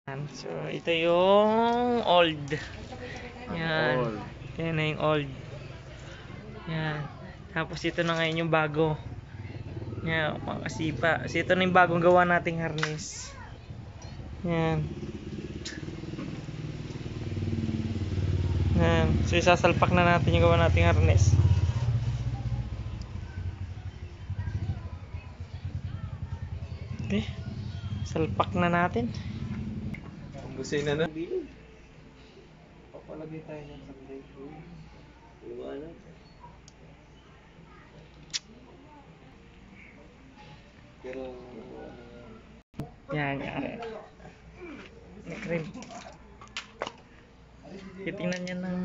So, ito yung old. Yan. Old. Yan na yung old. Yan. Tapos ito na ngayon yung bago. Yan, mga kasipa. So, ito na yung bagong gawa nating harness. Yan. Yan. So, isasalpak na natin yung gawa nating harness. Okay. Salpak na natin. Busina na. Papalagay tayo ng sunday. Iwanan. Pero Yan. Nakrim. Titingnan niya ng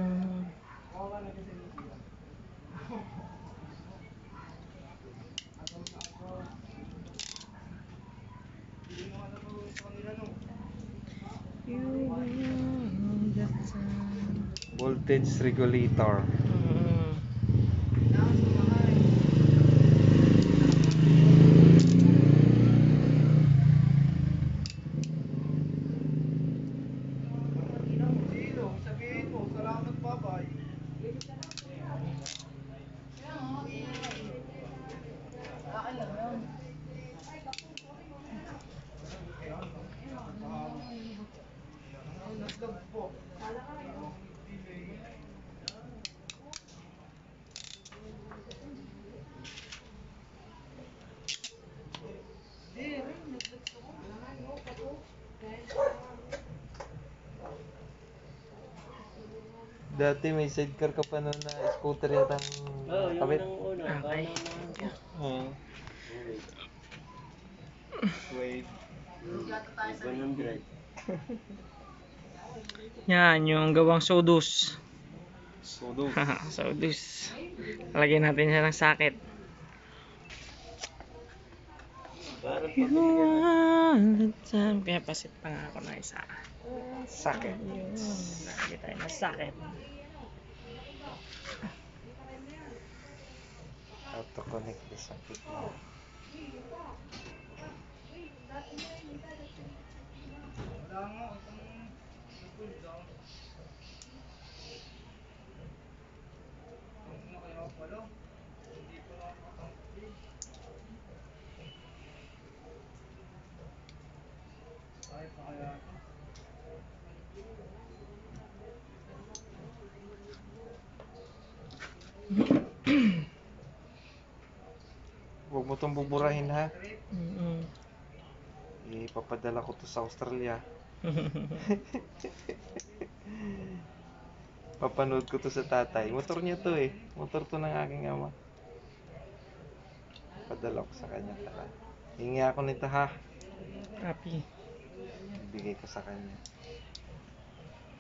voltage regulator. Dati may sidecar ka pa noon na scooter yata ang kabit. Okay. Wait. 100. Yan, yung gawang sodus. Sudo. Sodus. Lagyan natin siya ng socket. Kaya pasit pa nga ako na isa. Socket. Yun. Lagyan tayo ng socket. How to connect the socket now. Huwag mo itong buburahin ha. Ipapadala ko to sa Australia. Papanood ko to sa tatay. Motor niya to eh. Motor to ng aking ama. Padala ko sa kanya tara. Hingi ako nito ha. Happy. Ibigay ko sa kanya.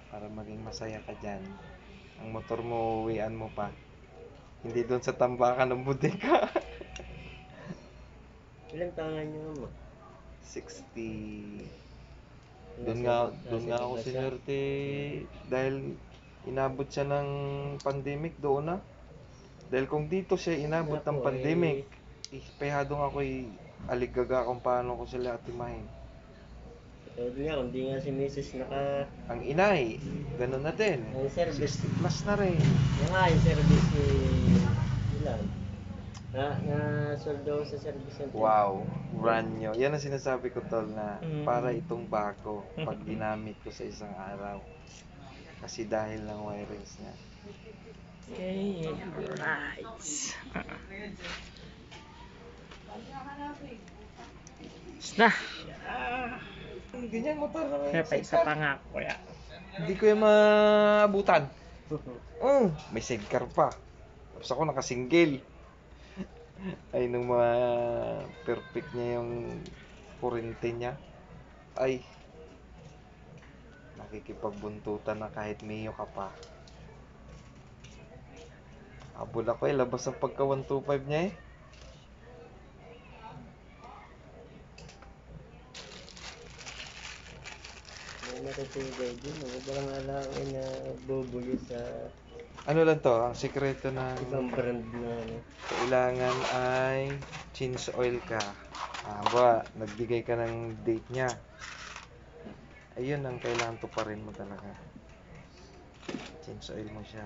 Para maging masaya ka dyan. Ang motor mo, uwian mo pa. Hindi doon sa tambakan ng bodega. Ilang taon na niyo mo? 60. Doon nga ako sinerte dahil inabot siya ng pandemic doon na. Dahil kung dito siya inabot ng pandemic, pehadong ako'y aligaga kung paano ko sila atimahin. Todo nga, kung di nga si Mrs. Ang inay, ganun na din. Ang service. 60 plus na rin. Yung nga, yung service ni ilan? Na soldo sa service center. Wow, brand new. Yan ang sinasabi ko tol na Mm. para itong bago pag ginamit ko sa isang araw. Kasi dahil lang wirings niya. Okay, alright. Na. Ganyan motor na Kaya pa isa pa nga kuya. Hindi ko yung maabutan. May sidecar pa. Tapos ako nakasingle. Ay, nung mga perfect niya yung kurente niya. Ay, nakikipagbuntutan na kahit mayo ka pa. Abol ako eh, labas ang pagka 125 niya eh. May natutugay din. Huwag lang alawin na bubuyo sa Ano lang to, ang sikreto ng ibang brand na ano. kailangan ay change oil ka. Nagbigay ka ng date niya. Ayun ang kailangan tuparin mo talaga. Change oil mo siya.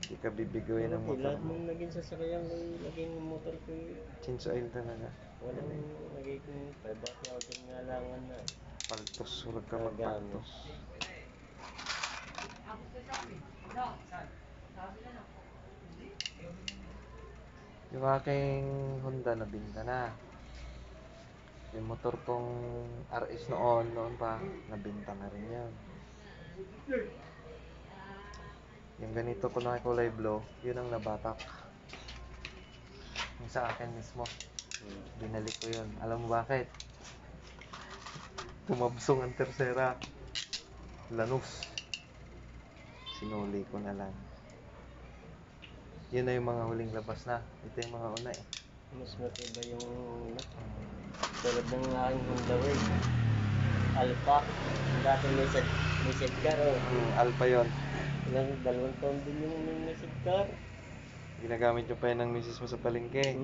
Hindi ka bibiguin ng motor Lahat mo. nung naging sasakyan ko, naging motor ko, Change oil talaga. walang naging 5,000 nga langan na. Paltos, huwag ka magpaltos. Yung aking Honda nabinta na. Yung motor kong RS noon pa, nabinta na rin yan. Yung ganito ko na kulay blue, yun ang nabatak. Yung sa akin mismo, binalik ko yun. Alam mo bakit? Tumabsong ang tersera. Lanus. Sinuli ko na lang. Yun na yung mga huling labas na. Ito yung mga una eh. Mas matibay yung tulad ng aking Honda Wave. Alpha. Dati may sidecar, oh. Alpha yun. Ilang 2 taon din yung may sidecar. Ginagamit nyo pa yun ng misis mo sa palengke.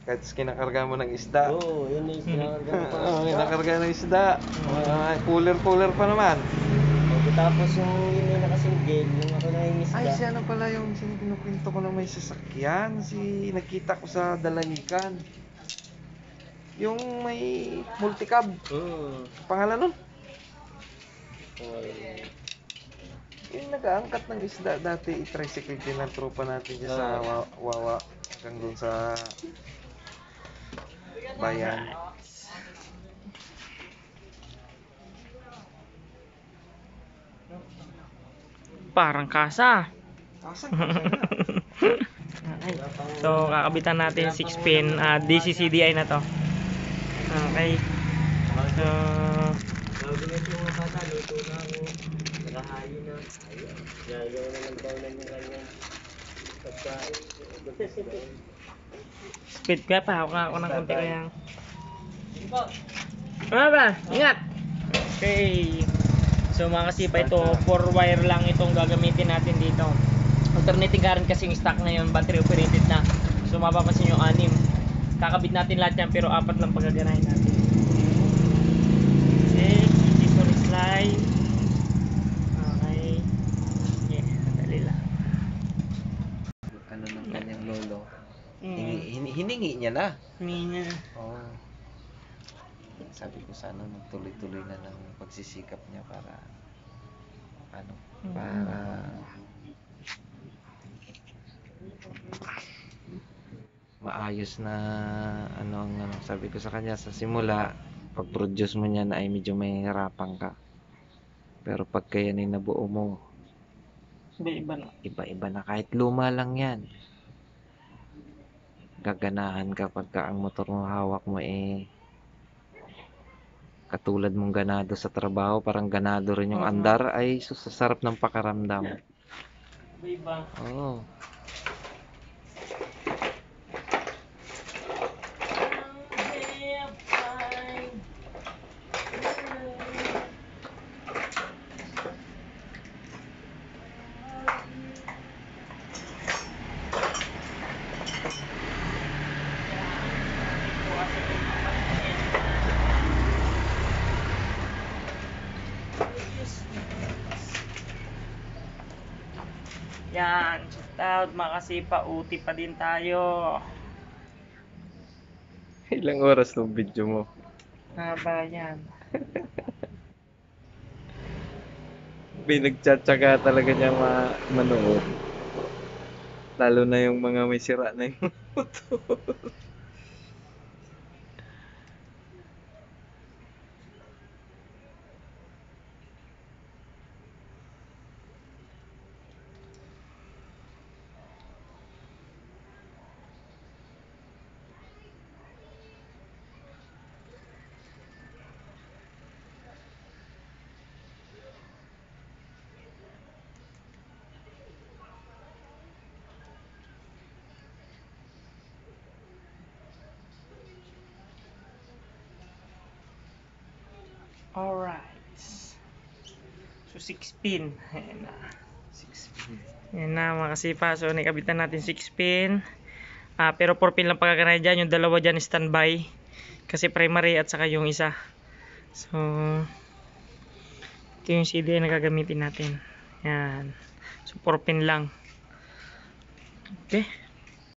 Kahit kinakarga mo ng isda. Oo, yun yung kinakarga ko pa. Oo, kinakarga ng isda. Cooler pa naman. Tapos yung yun yung nakasinggil, yung ako na yung isda. Ay, siya na pala yung kinukwento ko na may sasakyan. Nakita ko sa Dalahican. Yung may multicab. Pangalan nun? Yung nag-aangkat ng isda dati, i-tricycle din ang tropa natin dyan sa Wawa. Hanggang doon sa bayan. Parang kasa. Asan? Okay. So, kakabitan natin 6 pin. DCCDI na to. Okay. So, Gawin yung mga bata, luto na ako. Nakahayin na. Ayun. Gagawa na ng bawlan yung kanyang pagkain. speed ka pa. Ako ng konti ko yan. Ano ba? Ingat! Okay. So mga kasipa, ito 4 wire lang itong gagamitin natin dito. Alternating current kasing stock ngayon, battery operated na. So mapapansin yung 6. Kakabit natin lahat yan pero 4 lang pagaganahin natin. Okay, easy for slide. Okay. Yeah, dali lang. Ano ng kanyang lolo? Hiningi niya na. Mina. Oo. Sabi ko sana magtuloy-tuloy na ng pagsisikap niya para maayos na sabi ko sa kanya sa simula pag-produce mo niyan ay medyo may hirapan ka. Pero pagka yan ay nabuo mo, iba-iba na kahit luma lang yan. Gaganahan ka pagka ang motor mo hawak mo katulad mong ganado sa trabaho, parang ganado rin yung andar, ay susasarap ng pakaramdam. Iba. Oo. Yan, shout out mga kasipa, uti pa din tayo. Ilang oras ng video mo? Haba yan. Pinagtsatsaga talaga niya manood. Lalo na yung mga may sira na yung motor. Alright. So 6 pin. Ayan na. 6 pin. Ayan na mga kasipa. So nikabitan natin 6 pin. Pero 4 pin lang pagkakanay dyan. Yung dalawa dyan standby. Kasi primary at saka yung isa. So, ito yung CD na gagamitin natin. Yan. So, 4 pin lang. Okay.